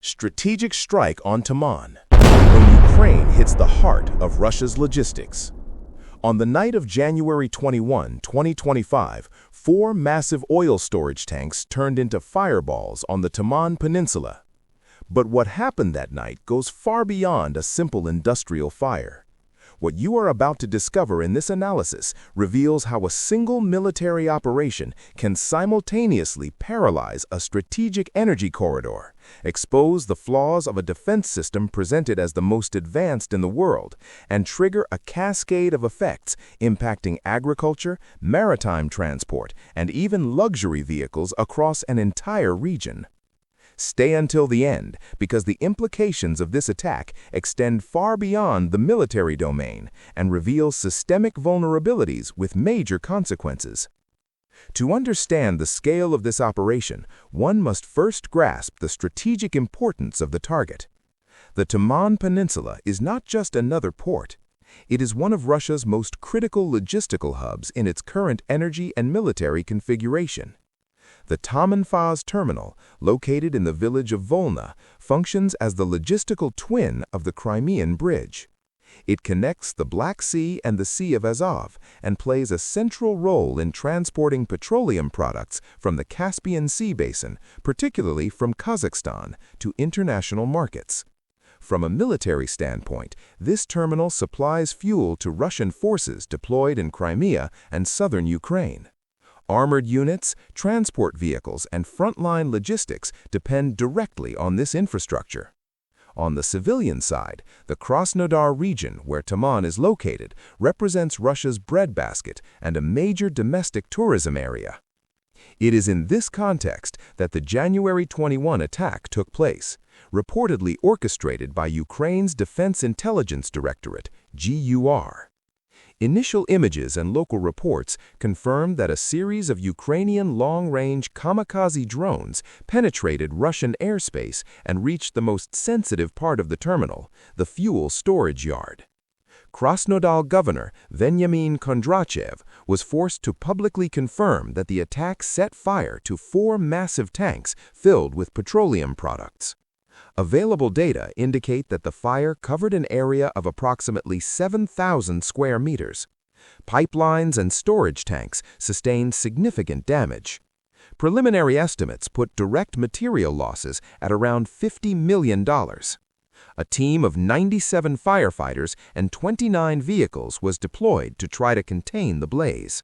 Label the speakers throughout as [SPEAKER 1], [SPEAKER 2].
[SPEAKER 1] Strategic strike on Taman, when Ukraine hits the heart of Russia's logistics. On the night of January 21, 2025, 4 massive oil storage tanks turned into fireballs on the Taman Peninsula. But what happened that night goes far beyond a simple industrial fire. What you are about to discover in this analysis reveals how a single military operation can simultaneously paralyze a strategic energy corridor, expose the flaws of a defense system presented as the most advanced in the world, and trigger a cascade of effects impacting agriculture, maritime transport, and even luxury vehicles across an entire region. Stay until the end, because the implications of this attack extend far beyond the military domain and reveal systemic vulnerabilities with major consequences. To understand the scale of this operation, one must first grasp the strategic importance of the target. The Taman Peninsula is not just another port. It is one of Russia's most critical logistical hubs in its current energy and military configuration. The Taman terminal, located in the village of Volna, functions as the logistical twin of the Crimean Bridge. It connects the Black Sea and the Sea of Azov and plays a central role in transporting petroleum products from the Caspian Sea basin, particularly from Kazakhstan, to international markets. From a military standpoint, this terminal supplies fuel to Russian forces deployed in Crimea and southern Ukraine. Armored units, transport vehicles, and frontline logistics depend directly on this infrastructure. On the civilian side, the Krasnodar region, where Taman is located, represents Russia's breadbasket and a major domestic tourism area. It is in this context that the January 21 attack took place, reportedly orchestrated by Ukraine's Defense Intelligence Directorate, GUR. Initial images and local reports confirmed that a series of Ukrainian long-range kamikaze drones penetrated Russian airspace and reached the most sensitive part of the terminal, the fuel storage yard. Krasnodar Governor Veniamin Kondrachev was forced to publicly confirm that the attack set fire to 4 massive tanks filled with petroleum products. Available data indicate that the fire covered an area of approximately 7,000 square meters. Pipelines and storage tanks sustained significant damage. Preliminary estimates put direct material losses at around $50 million. A team of 97 firefighters and 29 vehicles was deployed to try to contain the blaze.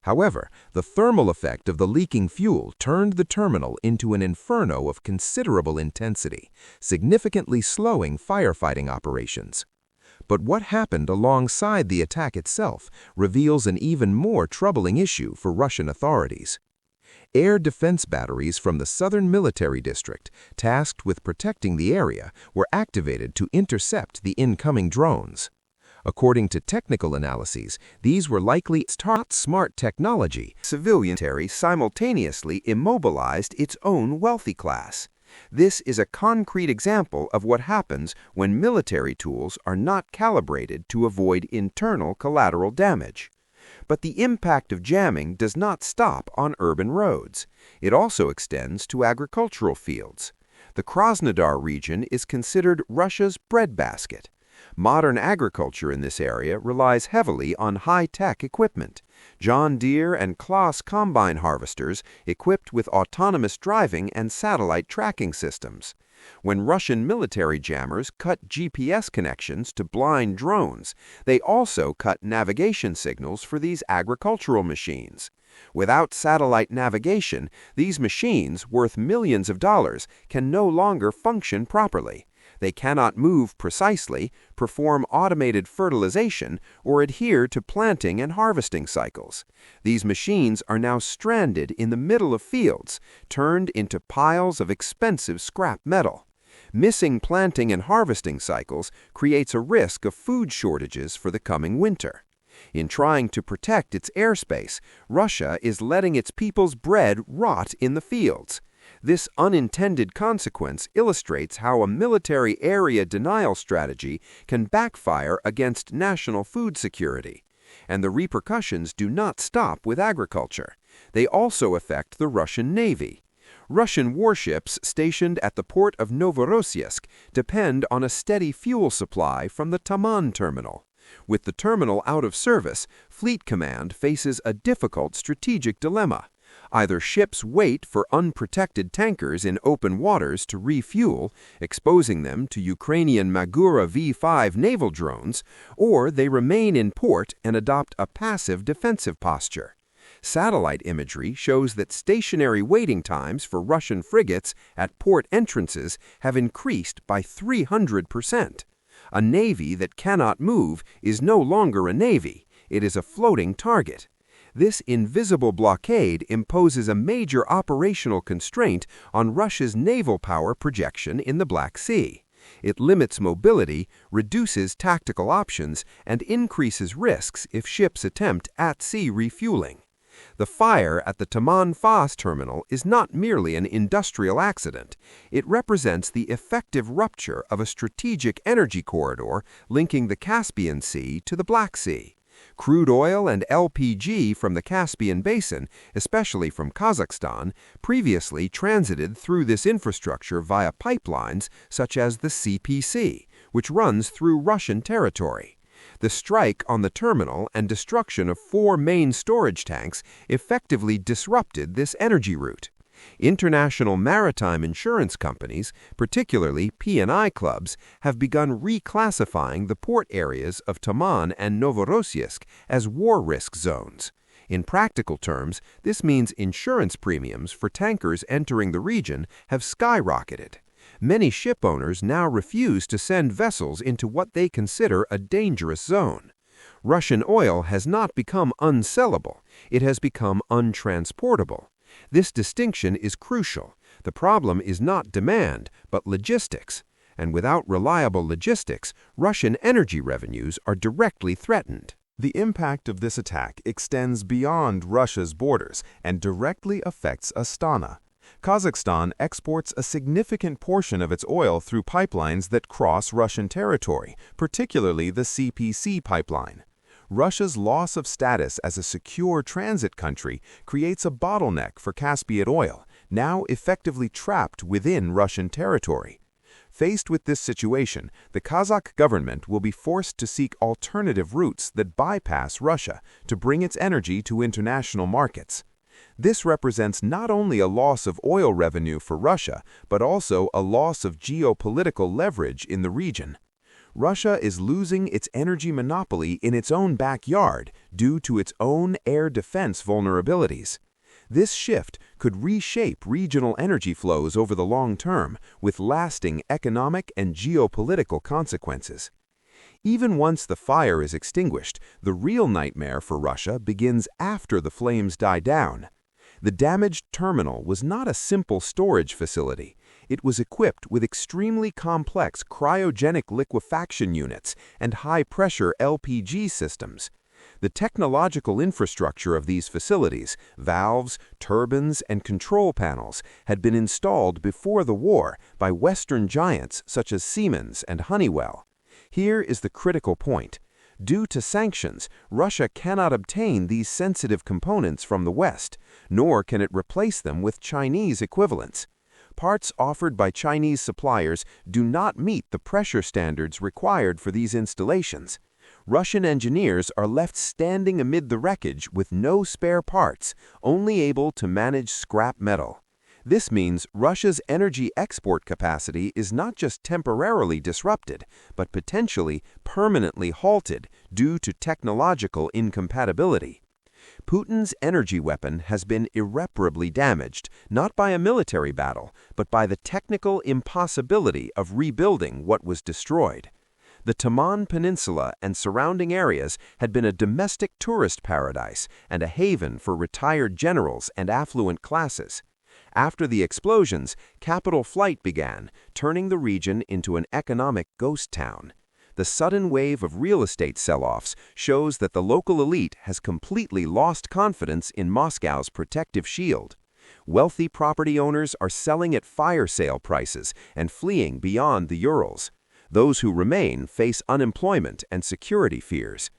[SPEAKER 1] However, the thermal effect of the leaking fuel turned the terminal into an inferno of considerable intensity, significantly slowing firefighting operations. But what happened alongside the attack itself reveals an even more troubling issue for Russian authorities. Air defense batteries from the Southern Military District, tasked with protecting the area, were activated to intercept the incoming drones. According to technical analyses, these were likely smart technology. Civilian military simultaneously immobilized its own wealthy class. This is a concrete example of what happens when military tools are not calibrated to avoid internal collateral damage. But the impact of jamming does not stop on urban roads. It also extends to agricultural fields. The Krasnodar region is considered Russia's breadbasket. Modern agriculture in this area relies heavily on high-tech equipment. John Deere and Claas combine harvesters equipped with autonomous driving and satellite tracking systems. When Russian military jammers cut GPS connections to blind drones, they also cut navigation signals for these agricultural machines. Without satellite navigation, these machines, worth millions of dollars, can no longer function properly. They cannot move precisely, perform automated fertilization, or adhere to planting and harvesting cycles. These machines are now stranded in the middle of fields, turned into piles of expensive scrap metal. Missing planting and harvesting cycles creates a risk of food shortages for the coming winter. In trying to protect its airspace, Russia is letting its people's bread rot in the fields. This unintended consequence illustrates how a military area denial strategy can backfire against national food security. And the repercussions do not stop with agriculture. They also affect the Russian Navy.
[SPEAKER 2] Russian warships stationed at the port of Novorossiysk depend on a steady fuel supply from the Taman terminal. With the terminal out of service, Fleet Command faces a difficult strategic dilemma. Either ships wait for unprotected tankers in open waters to refuel, exposing them to Ukrainian Majeure V5 naval drones, or they remain in port and adopt a passive defensive posture. Satellite imagery shows that stationary waiting times for Russian frigates at port entrances have increased by 300%. A navy that cannot move is no longer a navy, it is a floating target. This invisible blockade imposes a major operational constraint on Russia's naval power projection in the Black Sea. It limits mobility, reduces tactical options, and increases risks if ships attempt at-sea refueling. The fire at the Taman Peninsula terminal is not merely an industrial accident. It represents the effective rupture of a strategic energy corridor linking the Caspian Sea to the Black Sea. Crude oil and LPG from the Caspian Basin, especially from Kazakhstan, previously transited through this infrastructure via pipelines such as the CPC, which runs through Russian territory. The strike on the terminal and destruction of 4 main storage tanks effectively disrupted this energy route. International maritime insurance companies, particularly P&I clubs, have begun reclassifying the port areas of Taman and Novorossiysk as war risk zones. In practical terms, this means insurance premiums for tankers entering the region have skyrocketed. Many ship owners now refuse to send vessels into what they consider a dangerous zone. Russian oil has not become unsellable, it has become untransportable. This distinction is crucial. The problem is not demand, but logistics. And without reliable logistics, Russian energy revenues are directly threatened.
[SPEAKER 1] The impact of this attack extends beyond Russia's borders and directly affects Astana. Kazakhstan exports a significant portion of its oil through pipelines that cross Russian territory, particularly the CPC pipeline. Russia's loss of status as a secure transit country creates a bottleneck for Caspian oil, now effectively trapped within Russian territory. Faced with this situation, the Kazakh government will be forced to seek alternative routes that bypass Russia to bring its energy to international markets. This represents not only a loss of oil revenue for Russia, but also a loss of geopolitical leverage in the region. Russia is losing its energy monopoly in its own backyard due to its own air defense vulnerabilities. This shift could reshape regional energy flows over the long term, with lasting economic and geopolitical consequences. Even once the fire is extinguished, the real nightmare for Russia begins after the flames die down. The damaged terminal was not a simple storage facility. It was equipped with extremely complex cryogenic liquefaction units and high-pressure LPG systems. The technological infrastructure of these facilities, valves, turbines, and control panels, had been installed before the war by Western giants such as Siemens and Honeywell. Here is the critical point. Due to sanctions, Russia cannot obtain these sensitive components from the West, nor can it replace them with Chinese equivalents. Parts offered by Chinese suppliers do not meet the pressure standards required for these installations. Russian engineers are left standing amid the wreckage with no spare parts, only able to manage scrap metal. This means Russia's energy export capacity is not just temporarily disrupted, but potentially permanently halted due to technological incompatibility. Putin's energy weapon has been irreparably damaged, not by a military battle, but by the technical impossibility of rebuilding what was destroyed. The Taman Peninsula and surrounding areas had been a domestic tourist paradise and a haven for retired generals and affluent classes. After the explosions, capital flight began, turning the region into an economic ghost town. The sudden wave of real estate sell-offs shows that the local elite has completely lost confidence in Moscow's protective shield. Wealthy property owners are selling at fire sale prices and fleeing beyond the Urals. Those who remain face unemployment and security fears.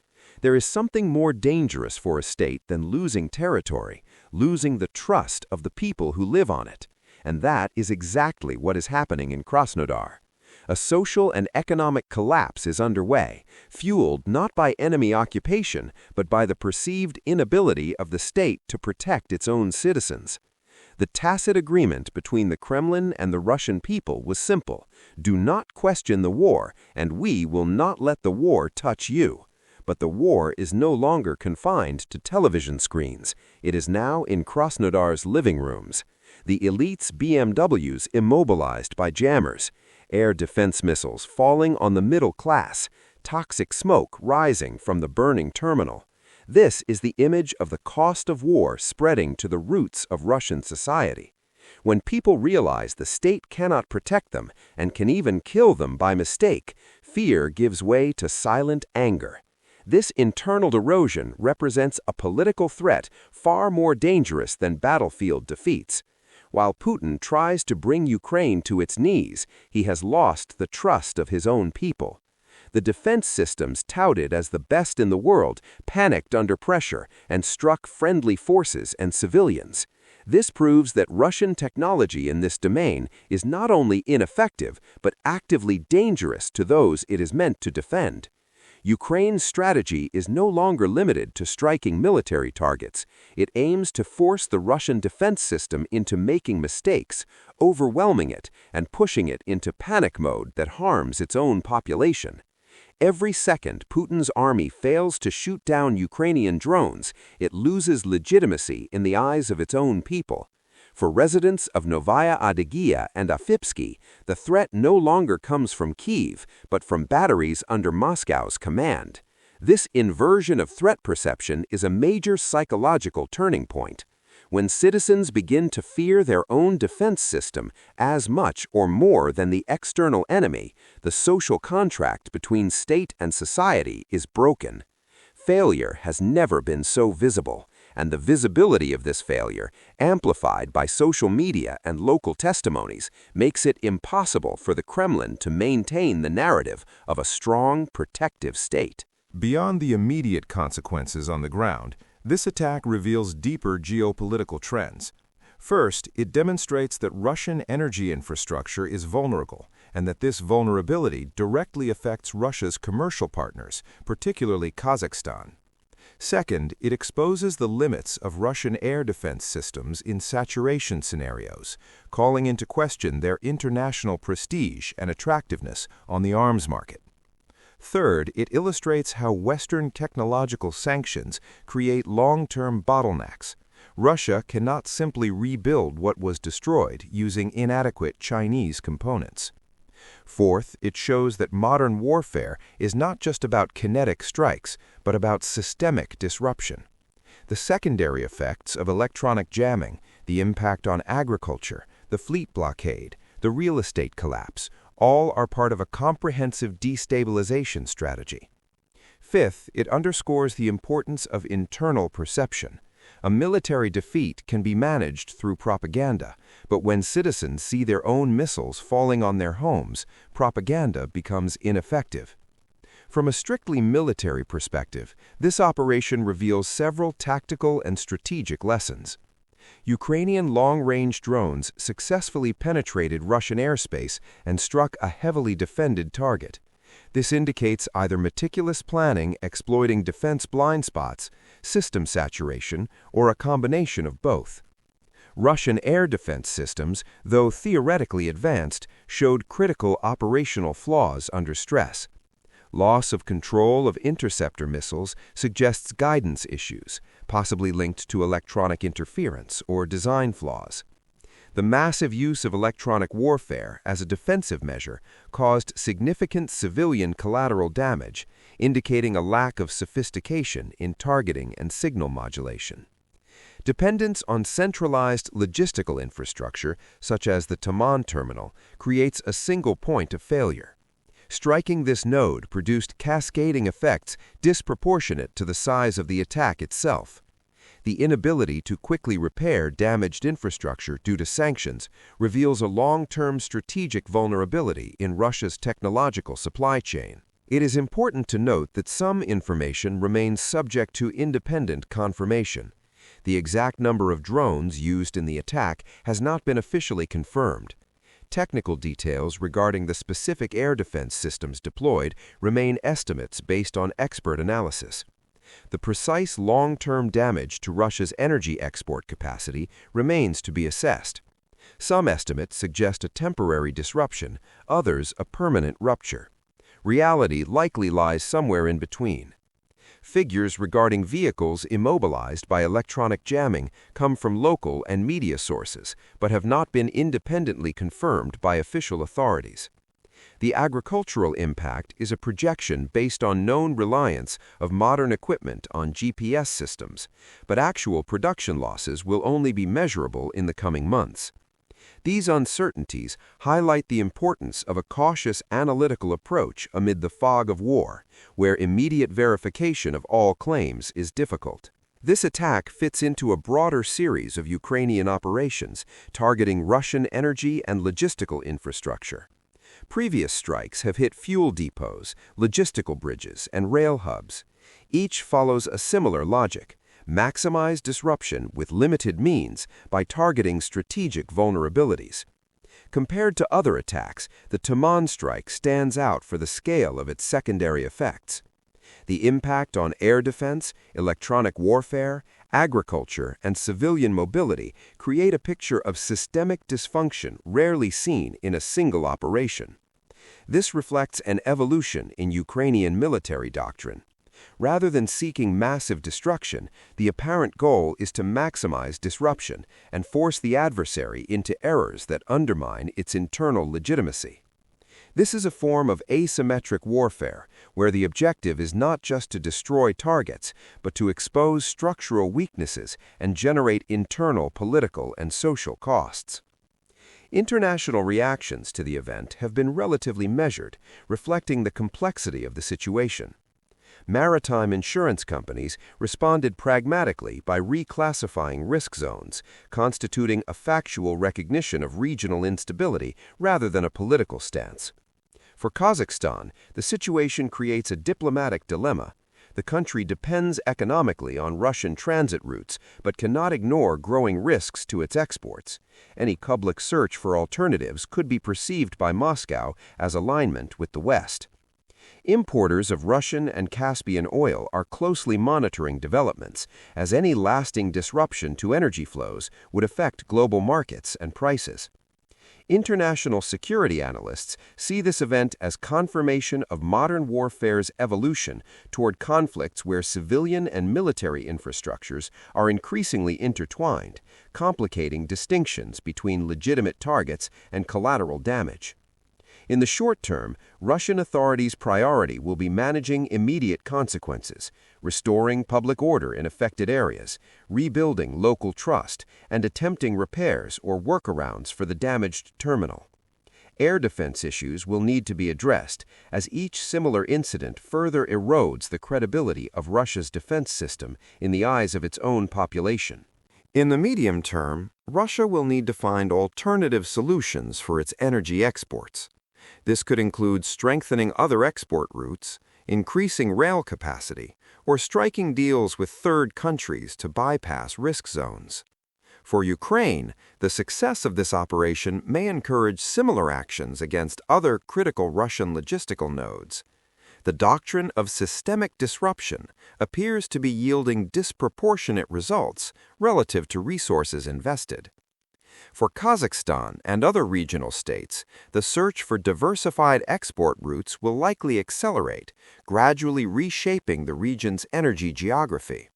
[SPEAKER 1] There is something more dangerous for a state than losing territory, losing the trust of the people who live on it.
[SPEAKER 2] and that is exactly what is happening in Krasnodar. A social and economic collapse is underway, fueled not by enemy occupation, but by the perceived inability of the state to protect its own citizens. The tacit agreement between the Kremlin and the Russian people was simple: do not question the war, and we will not let the war touch you. But the war is no longer confined to television screens. It is now in Krasnodar's living rooms. The elite's BMWs immobilized by jammers, air defense missiles falling on the middle class, toxic smoke rising from the burning terminal. This is the image of the cost of war spreading to the roots of Russian society. When people realize the state cannot protect them and can even kill them by mistake, fear gives way to silent anger. This internal erosion represents a political threat far more dangerous than battlefield defeats. While Putin tries to bring Ukraine to its knees, he has lost the trust of his own people. The defense systems touted as the best in the world panicked under pressure and struck friendly forces and civilians. This proves that Russian technology in this domain is not only ineffective, but actively dangerous to those it is meant to defend. Ukraine's strategy is no longer limited to striking military targets. It aims to force the Russian defense system into making mistakes, overwhelming it, and pushing it into panic mode that harms its own population. Every second Putin's army fails to shoot down Ukrainian drones, it loses legitimacy in the eyes of its own people. For residents of Novaya Adygea and Afipsky, the threat no longer comes from Kyiv, but from batteries under Moscow's command. This inversion of threat perception is a major psychological turning point. When citizens begin to fear their own defense system as much or more than the external enemy, the social contract between state and society is broken. Failure has never been so visible, and the visibility of this failure, amplified by social media and local testimonies, makes it impossible for the Kremlin to maintain the narrative of a strong, protective state.
[SPEAKER 1] Beyond the immediate consequences on the ground, this attack reveals deeper geopolitical trends. First, it demonstrates that Russian energy infrastructure is vulnerable, and that this vulnerability directly affects Russia's commercial partners, particularly Kazakhstan. Second, it exposes the limits of Russian air defense systems in saturation scenarios, calling into question their international prestige and attractiveness on the arms market. Third, it illustrates how Western technological sanctions create long-term bottlenecks. Russia cannot simply rebuild what was destroyed using inadequate Chinese components. Fourth, it shows that modern warfare is not just about kinetic strikes, but about systemic disruption. The secondary effects of electronic jamming, the impact on agriculture, the fleet blockade, the real estate collapse, all are part of a comprehensive destabilization strategy. Fifth, it underscores the importance of internal perception. A military defeat can be managed through propaganda, but when citizens see their own missiles falling on their homes, propaganda becomes ineffective. From a strictly military perspective, this operation reveals several tactical and strategic lessons. Ukrainian long-range drones successfully penetrated Russian airspace and struck a heavily defended target. This indicates either meticulous planning exploiting defense blind spots, system saturation, or a combination of both. Russian air defense systems, though theoretically advanced, showed critical operational flaws under stress. Loss of control of interceptor missiles suggests guidance issues, possibly linked to electronic interference or design flaws. The massive use of electronic warfare as a defensive measure caused significant civilian collateral damage, indicating a lack of sophistication in targeting and signal modulation. Dependence on centralized logistical infrastructure, such as the Taman terminal, creates a single point of failure. Striking this node produced cascading effects disproportionate to the size of the attack itself. The inability to quickly repair damaged infrastructure due to sanctions reveals a long-term strategic vulnerability in Russia's technological supply chain. It is important to note that some information remains subject to independent confirmation.
[SPEAKER 2] The exact number of drones used in the attack has not been officially confirmed. Technical details regarding the specific air defense systems deployed remain estimates based on expert analysis. The precise long-term damage to Russia's energy export capacity remains to be assessed. Some estimates suggest a temporary disruption, others a permanent rupture. Reality likely lies somewhere in between. Figures regarding vehicles immobilized by electronic jamming come from local and media sources, but have not been independently confirmed by official authorities. The agricultural impact is a projection based on known reliance of modern equipment on GPS systems, but actual production losses will only be measurable in the coming months. These uncertainties highlight the importance of a cautious analytical approach amid the fog of war, where immediate verification of all claims is difficult. This attack fits into a broader series of Ukrainian operations targeting Russian energy and logistical infrastructure. Previous strikes have hit fuel depots, logistical bridges, and rail hubs. Each follows a similar logic: maximize disruption with limited means by targeting strategic vulnerabilities. Compared to other attacks, the Taman strike stands out for the scale of its secondary effects. The impact on air defense, electronic warfare, agriculture, and civilian mobility create a picture of systemic dysfunction rarely seen in a single operation. This reflects an evolution in Ukrainian military doctrine. Rather than seeking massive destruction, the apparent goal is to maximize disruption and force the adversary into errors that undermine its internal legitimacy. This is a form of asymmetric warfare, where the objective is not just to destroy targets, but to expose structural weaknesses and generate internal political and social costs. International reactions to the event have been relatively measured, reflecting the complexity of the situation. Maritime insurance companies responded pragmatically by reclassifying risk zones, constituting a factual recognition of regional instability rather than a political stance. For Kazakhstan, the situation creates a diplomatic dilemma. The country depends economically on Russian transit routes, but cannot ignore growing risks to its exports. Any public search for alternatives could be perceived by Moscow as alignment with the West. Importers of Russian and Caspian oil are closely monitoring developments, as any lasting disruption to energy flows would affect global markets and prices. International security analysts see this event as confirmation of modern warfare's evolution toward conflicts where civilian and military infrastructures are increasingly intertwined, complicating distinctions between legitimate targets and collateral damage. In the short term, Russian authorities' priority will be managing immediate consequences, restoring public order in affected areas, rebuilding local trust, and attempting repairs or workarounds for the damaged terminal. Air defense issues will need to be addressed, as each similar incident further erodes the credibility of Russia's defense system in the eyes of its own population. In the medium term, Russia will need to find alternative solutions for its energy exports. This could include strengthening other export routes, increasing rail capacity, or striking deals with third countries to bypass risk zones. For Ukraine, the success of this operation may encourage similar actions against other critical Russian logistical nodes. The doctrine of systemic disruption appears to be yielding disproportionate results relative to resources invested. For Kazakhstan and other regional states, the search for diversified export routes will likely accelerate, gradually reshaping the region's energy geography.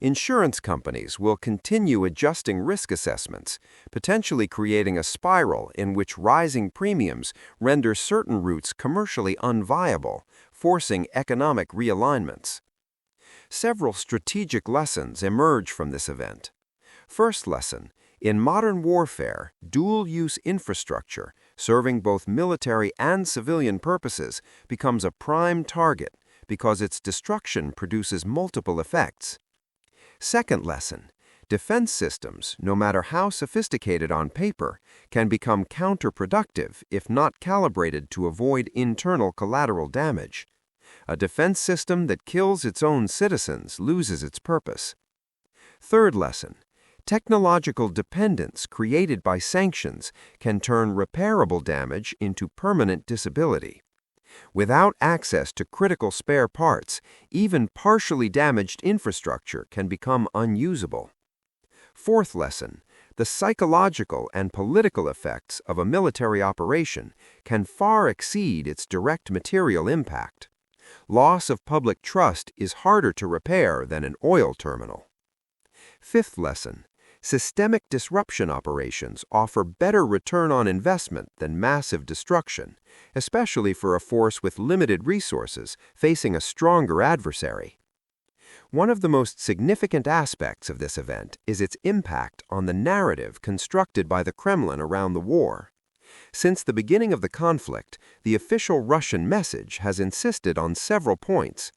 [SPEAKER 2] Insurance companies will continue adjusting risk assessments, potentially creating a spiral in which rising premiums render certain routes commercially unviable, forcing economic realignments. Several strategic lessons emerge from this event. First lesson: in modern warfare, dual-use infrastructure, serving both military and civilian purposes, becomes a prime target because its destruction produces multiple effects. Second lesson: defense systems, no matter how sophisticated on paper, can become counterproductive if not calibrated to avoid internal collateral damage. A defense system that kills its own citizens loses its purpose. Third lesson. Technological dependence created by sanctions can turn repairable damage into permanent disability. Without access to critical spare parts, even partially damaged infrastructure can become unusable. Fourth lesson. The psychological and political effects of a military operation can far exceed its direct material impact. Loss of public trust is harder to repair than an oil terminal. Fifth lesson. Systemic disruption operations offer better return on investment than massive destruction, especially for a force with limited resources facing a stronger adversary. One of the most significant aspects of this event is its impact on the narrative constructed by the Kremlin around the war. Since the beginning of the conflict, the official Russian message has insisted on several points.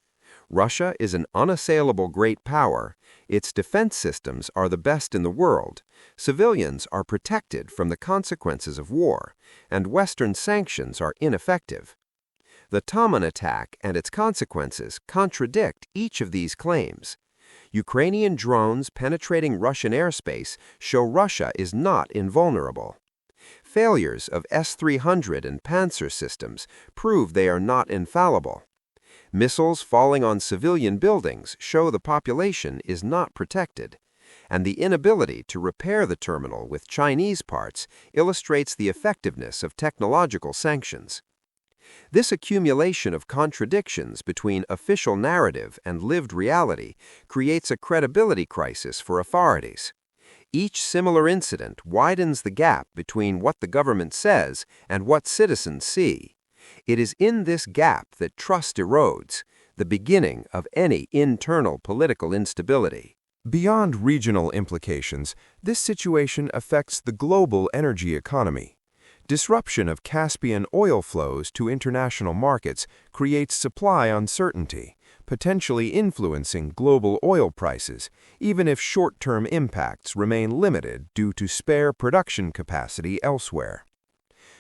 [SPEAKER 2] Russia is an unassailable great power, its defense systems are the best in the world, civilians are protected from the consequences of war, and Western sanctions are ineffective. The Taman attack and its consequences contradict each of these claims. Ukrainian drones penetrating Russian airspace show Russia is not invulnerable. Failures of S-300 and Panzer systems prove they are not infallible. Missiles falling on civilian buildings show the population is not protected. And the inability to repair the terminal with Chinese parts illustrates the effectiveness of technological sanctions. This accumulation of contradictions between official narrative and lived reality creates a credibility crisis for authorities. Each similar incident widens the gap between what the government says and what citizens see. It is in this gap that trust erodes, the beginning of any internal political instability.
[SPEAKER 1] Beyond regional implications, this situation affects the global energy economy. Disruption of Caspian oil flows to international markets creates supply uncertainty, potentially influencing global oil prices, even if short-term impacts remain limited due to spare production capacity elsewhere.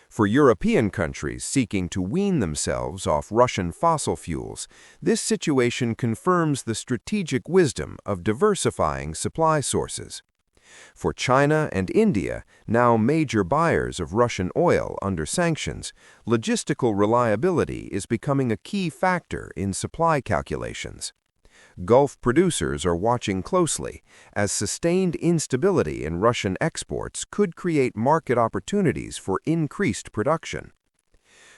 [SPEAKER 1] For European countries seeking to wean themselves off Russian fossil fuels, this situation confirms the strategic wisdom of diversifying supply sources. For China and India, now major buyers of Russian oil under sanctions, logistical reliability is becoming a key factor in supply calculations. Gulf producers are watching closely, as sustained instability in Russian exports could create market opportunities for increased production.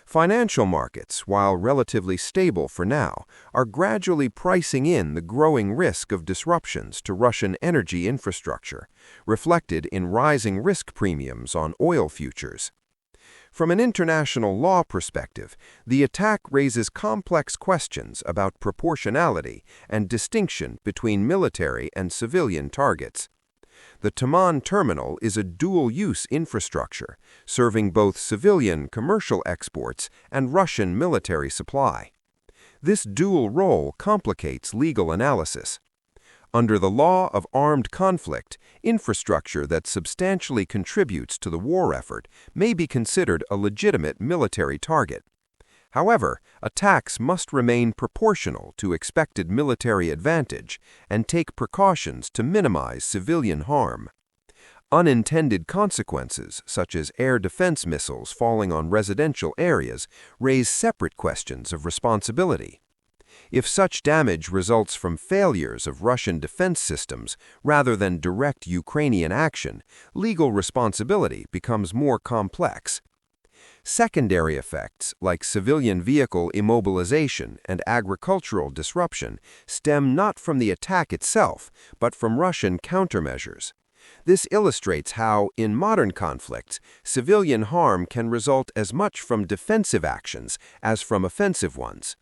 [SPEAKER 1] Financial markets, while relatively stable for now, are gradually pricing in the growing risk of disruptions to Russian energy infrastructure, reflected in rising risk premiums on oil futures. From an international law perspective, the attack raises complex questions about proportionality and distinction between military and civilian targets. The Taman terminal is a dual-use infrastructure, serving both civilian commercial exports and Russian military supply. This dual role complicates legal analysis. Under the law of armed conflict, infrastructure that substantially contributes to the war effort may be considered a legitimate military target. However, attacks must remain proportional to expected military advantage and take precautions to minimize civilian harm. Unintended consequences, such as air defense missiles falling on residential areas, raise separate questions of responsibility. If such damage results from failures of Russian defense systems rather than direct Ukrainian action, legal responsibility becomes more complex. Secondary effects, like civilian vehicle immobilization and agricultural disruption, stem not from the attack itself, but from Russian countermeasures. This illustrates how, in modern conflicts, civilian harm can result as much from defensive actions as from offensive ones.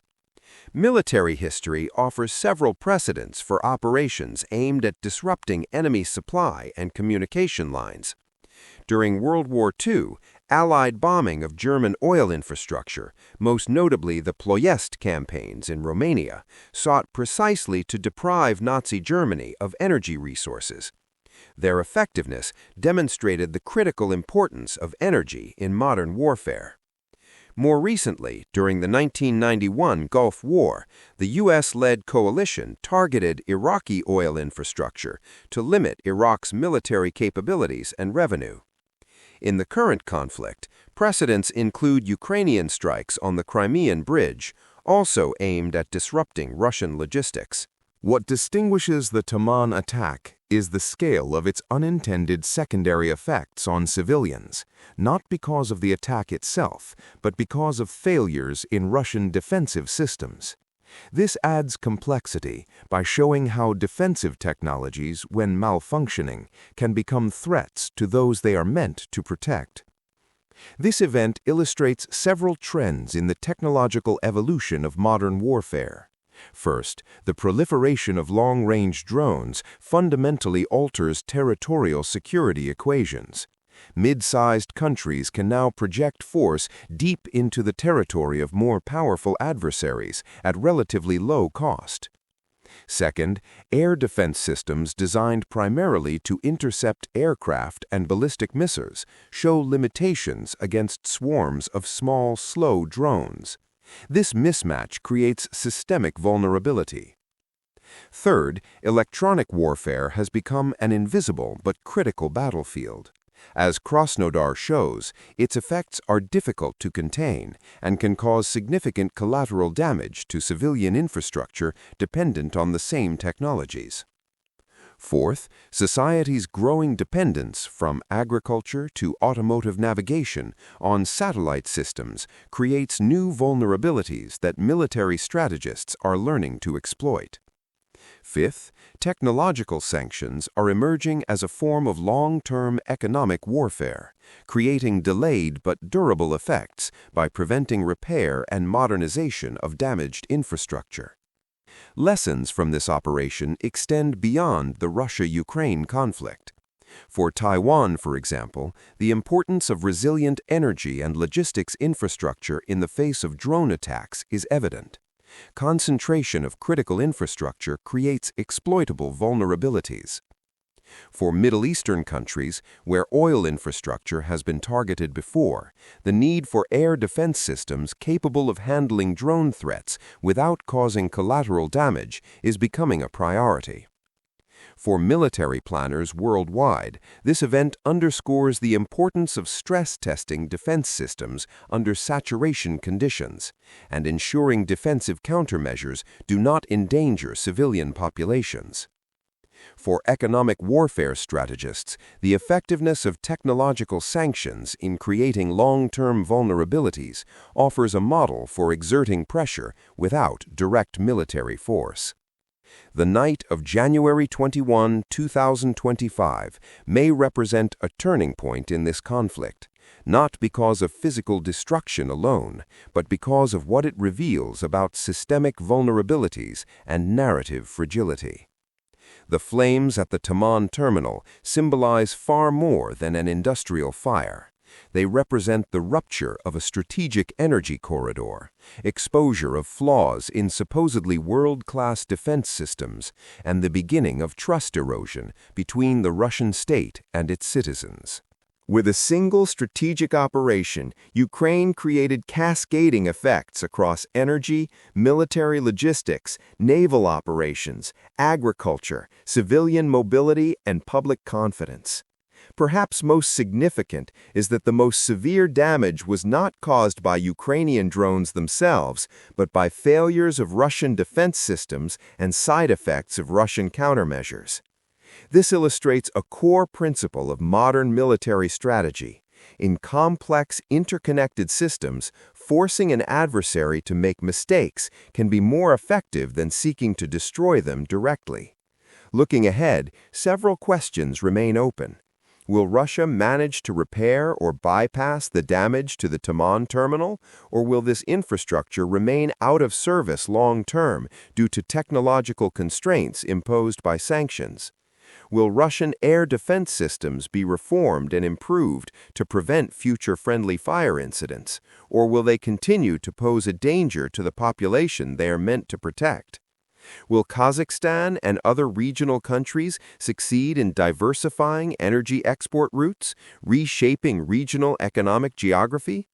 [SPEAKER 1] Military history offers several precedents for operations aimed at disrupting enemy supply and communication lines. During World War II, Allied bombing of German oil infrastructure, most notably the Ploiest campaigns in Romania, sought precisely to deprive Nazi Germany of energy resources. Their effectiveness demonstrated the critical importance of energy in modern warfare.
[SPEAKER 2] More recently, during the 1991 Gulf War, the U.S.-led coalition targeted Iraqi oil infrastructure to limit Iraq's military capabilities and revenue. In the current conflict, precedents include Ukrainian strikes on the Crimean Bridge, also aimed at disrupting Russian logistics.
[SPEAKER 1] What distinguishes the Taman attack is the scale of its unintended secondary effects on civilians, not because of the attack itself, but because of failures in Russian defensive systems. This adds complexity by showing how defensive technologies, when malfunctioning, can become threats to those they are meant to protect. This event illustrates several trends in the technological evolution of modern warfare. First, the proliferation of long-range drones fundamentally alters territorial security equations. Mid-sized countries can now project force deep into the territory of more powerful adversaries at relatively low cost. Second, air defense systems designed primarily to intercept aircraft and ballistic missiles show limitations against swarms of small, slow drones. This mismatch creates systemic vulnerability. Third, electronic warfare has become an invisible but critical battlefield. As Krasnodar shows, its effects are difficult to contain and can cause significant collateral damage to civilian infrastructure dependent on the same technologies. Fourth, society's growing dependence from agriculture to automotive navigation on satellite systems creates new vulnerabilities that military strategists are learning to exploit. Fifth, technological sanctions are emerging as a form of long-term economic warfare, creating delayed but durable effects by preventing repair and modernization of damaged infrastructure. Lessons from this operation extend beyond the Russia-Ukraine conflict. For Taiwan, for example, the importance of resilient energy and logistics infrastructure in the face of drone attacks is evident. Concentration of critical infrastructure creates exploitable vulnerabilities. For Middle Eastern countries, where oil infrastructure has been targeted before, the need for air defense systems capable of handling drone threats without causing collateral damage is becoming a priority. For military planners worldwide, this event underscores the importance of stress testing defense systems under saturation conditions and ensuring defensive countermeasures do not endanger civilian populations. For economic warfare strategists, the effectiveness of technological sanctions in creating long-term vulnerabilities offers a model for exerting pressure without direct military force. The night of January 21, 2025 may represent a turning point in this conflict, not because of physical destruction alone, but because of what it reveals about systemic vulnerabilities and narrative fragility. The flames at the Taman terminal symbolize far more than an industrial fire. They represent the rupture of a strategic energy corridor, exposure of flaws in supposedly world-class defense systems, and the beginning of trust erosion between the Russian state and its citizens. With a single strategic operation, Ukraine created cascading effects across energy, military logistics, naval operations, agriculture, civilian mobility, and public confidence. Perhaps most significant is that the most severe damage was not caused by Ukrainian drones themselves, but by failures of Russian defense systems and side effects of Russian countermeasures. This illustrates a core principle of modern military strategy. In complex, interconnected systems, forcing an adversary to make mistakes can be more effective than seeking to destroy them directly. Looking ahead, several questions remain open. Will Russia manage to repair or bypass the damage to the Taman terminal, or will this infrastructure remain out of service long-term due to technological constraints imposed by sanctions? Will Russian air defense systems be reformed and improved to prevent future friendly fire incidents, or will they continue to pose a danger to the population they are meant to protect? Will Kazakhstan and other regional countries succeed in diversifying energy export routes, reshaping regional economic geography?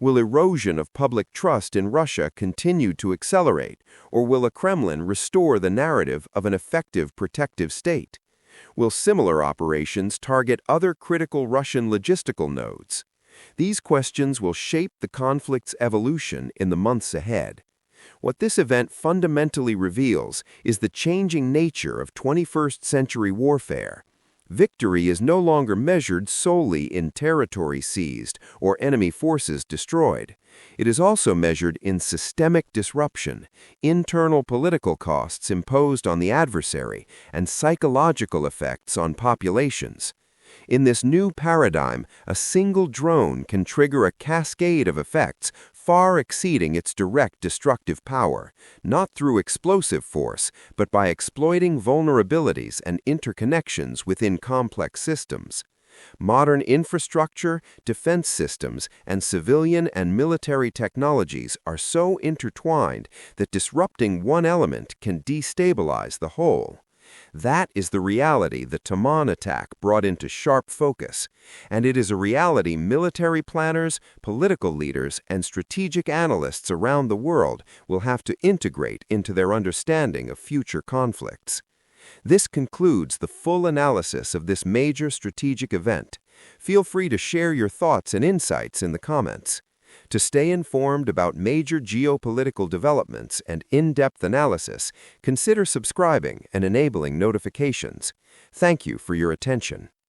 [SPEAKER 2] Will erosion of public trust in Russia continue to accelerate, or will a Kremlin restore the narrative of an effective protective state? Will similar operations target other critical Russian logistical nodes? These questions will shape the conflict's evolution in the months ahead. What this event fundamentally reveals is the changing nature of 21st century warfare. Victory is no longer measured solely in territory seized or enemy forces destroyed. It is also measured in systemic disruption, internal political costs imposed on the adversary, and psychological effects on populations. In this new paradigm, a single drone can trigger a cascade of effects far exceeding its direct destructive power, not through explosive force, but by exploiting vulnerabilities and interconnections within complex systems. Modern infrastructure, defense systems, and civilian and military technologies are so intertwined that disrupting one element can destabilize the whole. That is the reality the Taman attack brought into sharp focus, and it is a reality military planners, political leaders, and strategic analysts around the world will have to integrate into their understanding of future conflicts. This concludes the full analysis of this major strategic event. Feel free to share your thoughts and insights in the comments. To stay informed about major geopolitical developments and in-depth analysis, consider subscribing and enabling notifications. Thank you for your attention.